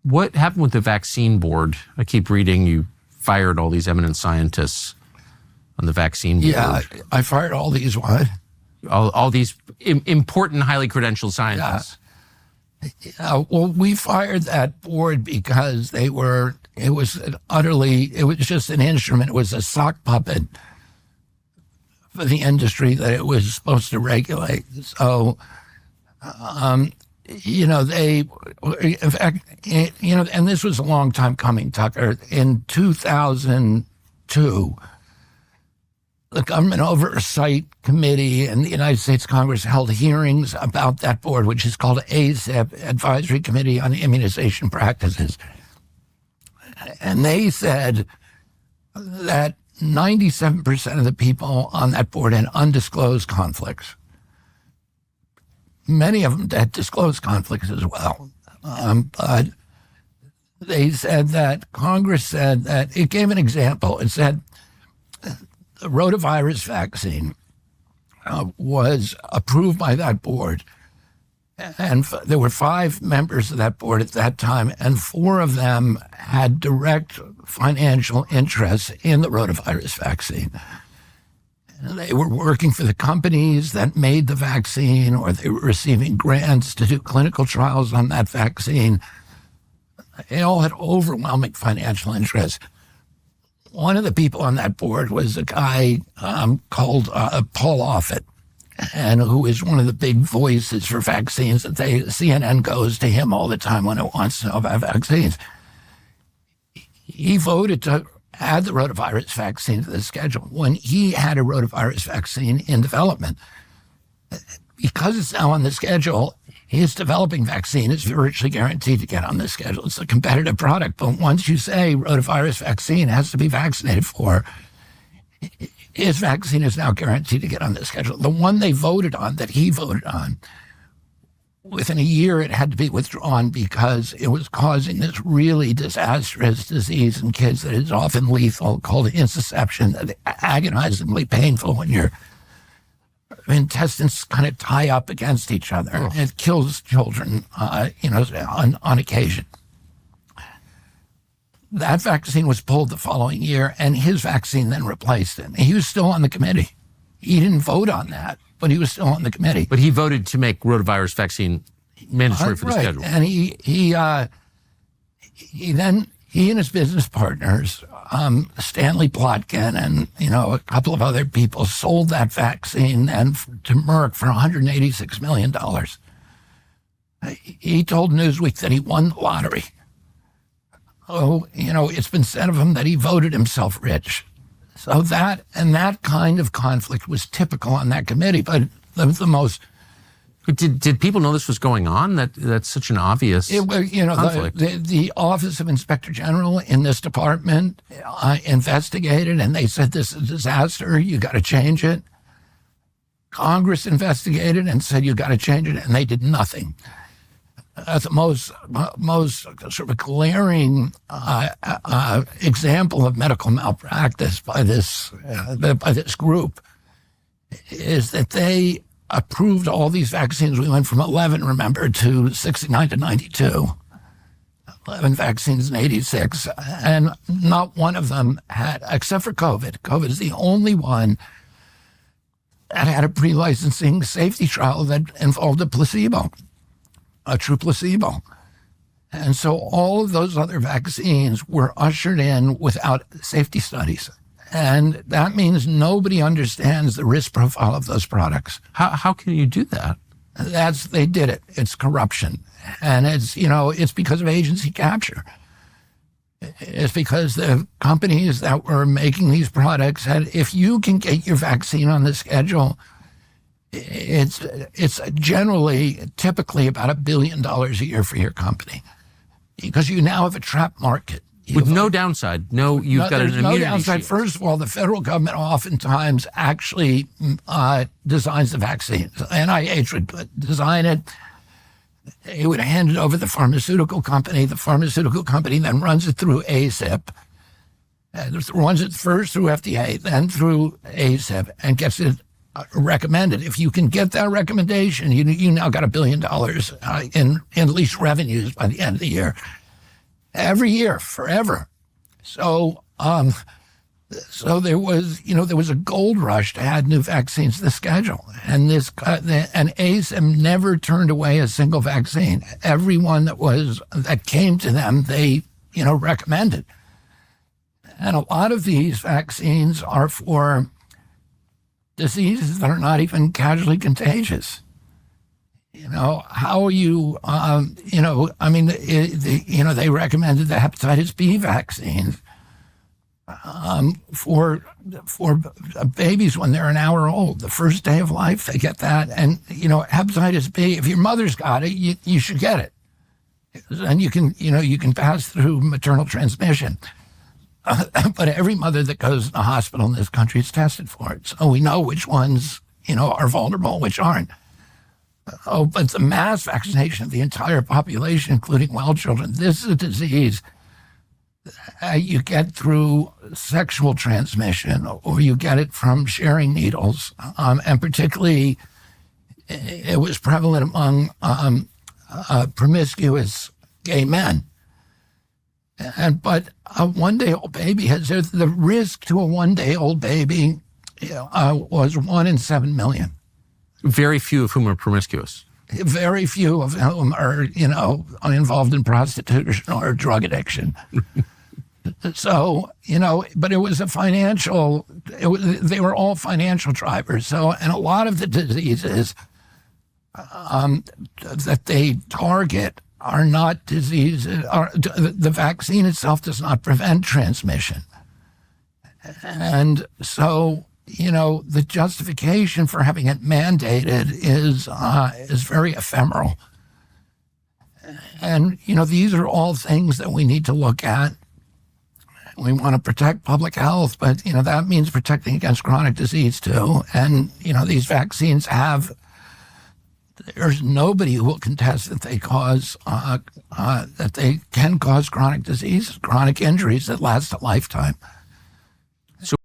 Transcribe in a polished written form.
What happened with the vaccine board? I keep reading you fired all these eminent scientists on the vaccine board. Yeah, I fired all these what? All these important, highly credentialed scientists. Yeah. Well, we fired that board because it was just an instrument. It was a sock puppet for the industry that it was supposed to regulate. So, in fact, and this was a long time coming, Tucker. In 2002, the Government Oversight Committee and the United States Congress held hearings about that board, which is called ACIP, Advisory Committee on Immunization Practices. And they said that 97% of the people on that board had undisclosed conflicts. Many of them had disclosed conflicts as well. But they said that Congress said that it gave an example. It said the rotavirus vaccine was approved by that board. And there were 5 members of that board at that time, and 4 of them had direct financial interests in the rotavirus vaccine. And they were working for the companies that made the vaccine, or they were receiving grants to do clinical trials on that vaccine. They all had overwhelming financial interests. One of the people on that board was a guy called Paul Offit, and who is one of the big voices for vaccines. CNN goes to him all the time when it wants to know about vaccines. He voted to add the rotavirus vaccine to the schedule when he had a rotavirus vaccine in development. Because it's now on the schedule, his developing vaccine is virtually guaranteed to get on the schedule. It's a competitive product, but once you say rotavirus vaccine has to be vaccinated for, his vaccine is now guaranteed to get on the schedule. The one they voted on, that he voted on, within a year it had to be withdrawn because it was causing this really disastrous disease in kids that is often lethal, called intussusception, agonizingly painful when your intestines kind of tie up against each other. Oh. It kills children, on occasion. That vaccine was pulled the following year, and his vaccine then replaced it. He was still on the committee. He didn't vote on that, but he was still on the committee. But he voted to make rotavirus vaccine mandatory for the schedule. And he and his business partners, Stanley Plotkin and a couple of other people, sold that vaccine and to Merck for $186 million. He told Newsweek that he won the lottery. Oh, it's been said of him that he voted himself rich. So that kind of conflict was typical on that committee. But the most... Did people know this was going on? That's such an obvious conflict. The Office of Inspector General in this department investigated, and they said, this is a disaster, you got to change it. Congress investigated and said, you got to change it, and they did nothing. That's the most sort of glaring example of medical malpractice by this group is that they approved all these vaccines. We went from 11, remember, to 69 to 92. 11 vaccines in 86, and not one of them had, except for COVID. COVID is the only one that had a pre-licensing safety trial that involved a placebo. A true placebo. And so all of those other vaccines were ushered in without safety studies. And that means nobody understands the risk profile of those products. How can you do that? They did it. It's corruption. And it's because of agency capture. It's because the companies that were making these products said, if you can get your vaccine on the schedule, it's typically about $1 billion a year for your company, because you now have a trap market. With no downside. You've got an immunity no downside. shield. First of all, the federal government oftentimes actually designs the vaccines. The NIH would design it. It would hand it over to the pharmaceutical company. The pharmaceutical company then runs it through ACIP. Runs it first through FDA, then through ACIP, and gets it recommended. If you can get that recommendation, you now got $1 billion in at least revenues by the end of the year. every year, forever. So, so there was a gold rush to add new vaccines to the schedule, and and ACIP never turned away a single vaccine. Everyone that came to them, they recommended. And a lot of these vaccines are for diseases that are not even casually contagious. How are you, they recommended the hepatitis B vaccines for babies when they're an hour old. The first day of life, they get that. And, hepatitis B, if your mother's got it, you should get it. And you can pass through maternal transmission. But every mother that goes to the hospital in this country is tested for it. So we know which ones, are vulnerable, which aren't. Oh, but the mass vaccination of the entire population, including well children, this is a disease you get through sexual transmission, or you get it from sharing needles. And particularly, it was prevalent among promiscuous gay men. But a one-day-old baby the risk to a one-day-old baby was 1 in 7 million. Very few of whom are promiscuous. Very few of whom are, involved in prostitution or drug addiction. So, but it was they were all financial drivers. So, and a lot of the diseases that they target are not diseases, the vaccine itself does not prevent transmission. And so, the justification for having it mandated is very ephemeral. And, these are all things that we need to look at. We want to protect public health, but, that means protecting against chronic disease too. And, these vaccines there's nobody who will contest that they that they can cause chronic disease, chronic injuries that last a lifetime.